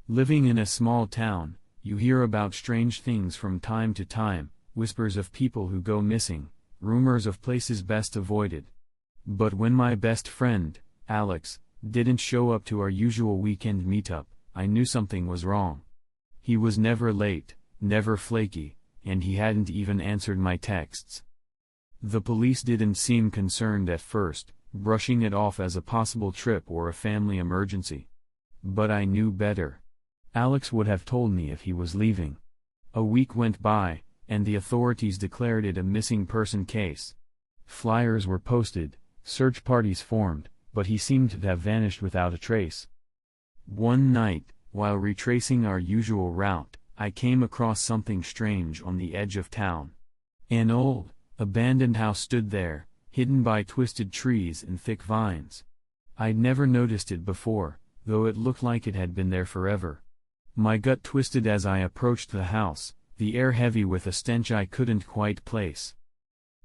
Living in a small town, you hear about strange things from time to time, whispers of people who go missing, rumors of places best avoided. But when my best friend, Alex, didn't show up to our usual weekend meetup, I knew something was wrong. He was never late, never flaky, and he hadn't even answered my texts. The police didn't seem concerned at first, brushing it off as a possible trip or a family emergency. But I knew better. Alex would have told me if he was leaving. A week went by, and the authorities declared it a missing person case. Flyers were posted, search parties formed, but he seemed to have vanished without a trace. One night, while retracing our usual route, I came across something strange on the edge of town. An old, abandoned house stood there, hidden by twisted trees and thick vines. I'd never noticed it before, though it looked like it had been there forever. My gut twisted as I approached the house, the air heavy with a stench I couldn't quite place.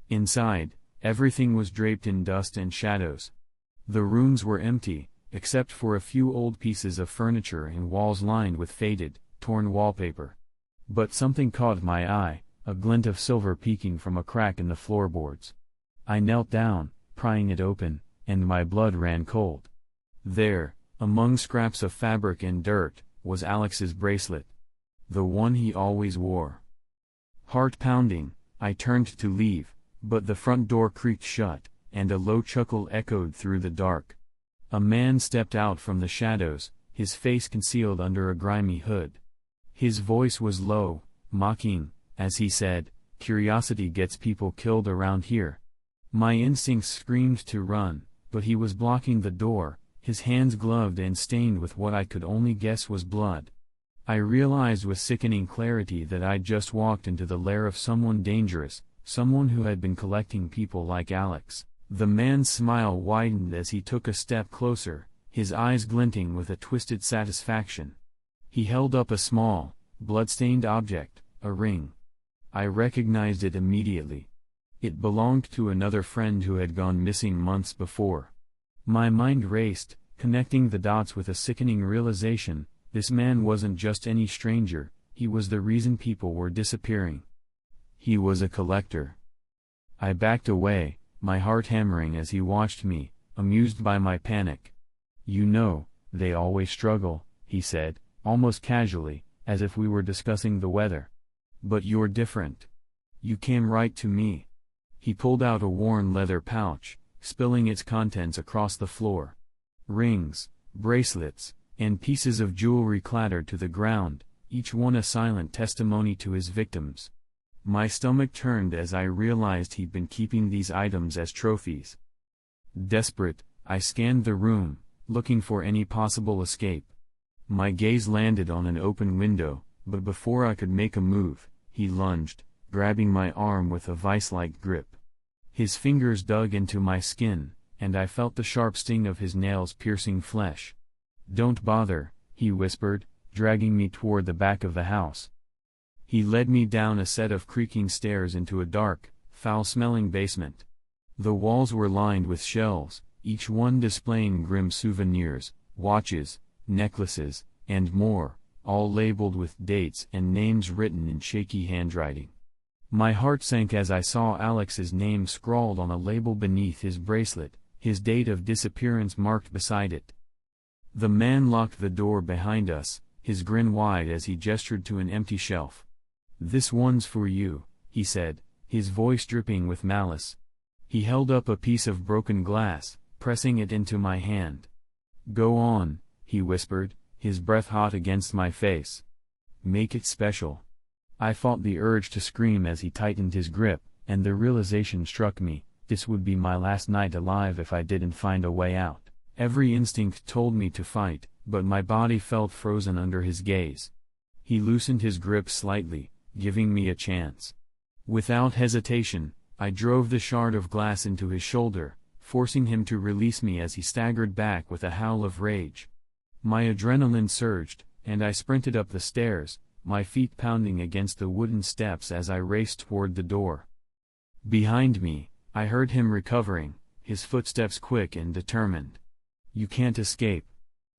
Inside, everything was draped in dust and shadows. The rooms were empty, except for a few old pieces of furniture and walls lined with faded, torn wallpaper. But something caught my eye, a glint of silver peeking from a crack in the floorboards. I knelt down, prying it open, and my blood ran cold. There, among scraps of fabric and dirt, was Alex's bracelet. The one he always wore. Heart pounding, I turned to leave, but the front door creaked shut, and a low chuckle echoed through the dark. A man stepped out from the shadows, his face concealed under a grimy hood. His voice was low, mocking, as he said, "Curiosity gets people killed around here." My instincts screamed to run, but he was blocking the door, his hands gloved and stained with what I could only guess was blood. I realized with sickening clarity that I'd just walked into the lair of someone dangerous, someone who had been collecting people like Alex. The man's smile widened as he took a step closer, his eyes glinting with a twisted satisfaction. He held up a small, blood-stained object, a ring. I recognized it immediately. It belonged to another friend who had gone missing months before. My mind raced, connecting the dots with a sickening realization: this man wasn't just any stranger, he was the reason people were disappearing. He was a collector. I backed away, my heart hammering as he watched me, amused by my panic. "You know, they always struggle," he said, almost casually, as if we were discussing the weather. "But you're different. You came right to me." He pulled out a worn leather pouch, spilling its contents across the floor. Rings, bracelets, and pieces of jewelry clattered to the ground, each one a silent testimony to his victims. My stomach turned as I realized he'd been keeping these items as trophies. Desperate, I scanned the room, looking for any possible escape. My gaze landed on an open window, but before I could make a move, he lunged, grabbing my arm with a vice-like grip. His fingers dug into my skin, and I felt the sharp sting of his nails piercing flesh. "Don't bother," he whispered, dragging me toward the back of the house. He led me down a set of creaking stairs into a dark, foul-smelling basement. The walls were lined with shelves, each one displaying grim souvenirs, watches, necklaces, and more, all labeled with dates and names written in shaky handwriting. My heart sank as I saw Alex's name scrawled on a label beneath his bracelet, his date of disappearance marked beside it. The man locked the door behind us, his grin wide as he gestured to an empty shelf. "This one's for you," he said, his voice dripping with malice. He held up a piece of broken glass, pressing it into my hand. "Go on," he whispered, his breath hot against my face. "Make it special." I fought the urge to scream as he tightened his grip, and the realization struck me: this would be my last night alive if I didn't find a way out. Every instinct told me to fight, but my body felt frozen under his gaze. He loosened his grip slightly, giving me a chance. Without hesitation, I drove the shard of glass into his shoulder, forcing him to release me as he staggered back with a howl of rage. My adrenaline surged, and I sprinted up the stairs, my feet pounding against the wooden steps as I raced toward the door. Behind me, I heard him recovering, his footsteps quick and determined. "You can't escape,"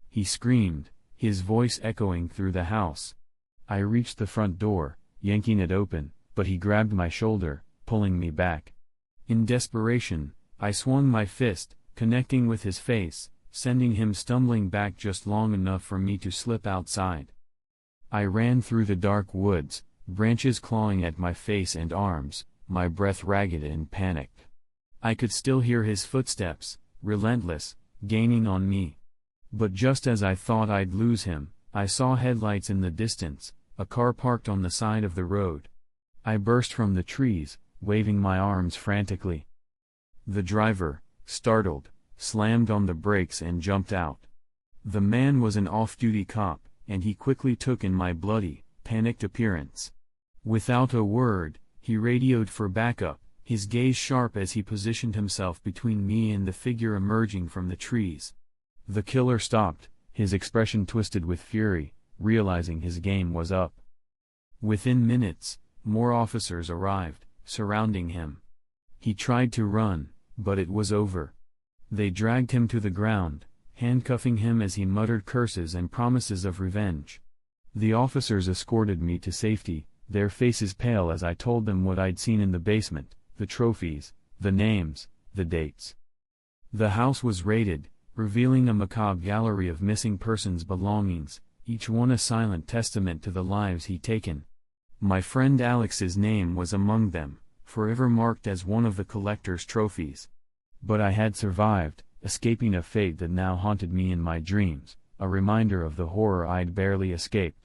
he screamed, his voice echoing through the house. I reached the front door, yanking it open, but he grabbed my shoulder, pulling me back. In desperation, I swung my fist, connecting with his face, sending him stumbling back just long enough for me to slip outside. I ran through the dark woods, branches clawing at my face and arms, my breath ragged and panicked. I could still hear his footsteps, relentless, gaining on me. But just as I thought I'd lose him, I saw headlights in the distance, a car parked on the side of the road. I burst from the trees, waving my arms frantically. The driver, startled, slammed on the brakes and jumped out. The man was an off-duty cop, and he quickly took in my bloody, panicked appearance. Without a word, he radioed for backup, his gaze sharp as he positioned himself between me and the figure emerging from the trees. The killer stopped, his expression twisted with fury, realizing his game was up. Within minutes, more officers arrived, surrounding him. He tried to run, but it was over. They dragged him to the ground, handcuffing him as he muttered curses and promises of revenge. The officers escorted me to safety, their faces pale as I told them what I'd seen in the basement, the trophies, the names, the dates. The house was raided, revealing a macabre gallery of missing persons' belongings, each one a silent testament to the lives he'd taken. My friend Alex's name was among them, forever marked as one of the collector's trophies. But I had survived, escaping a fate that now haunted me in my dreams, a reminder of the horror I'd barely escaped.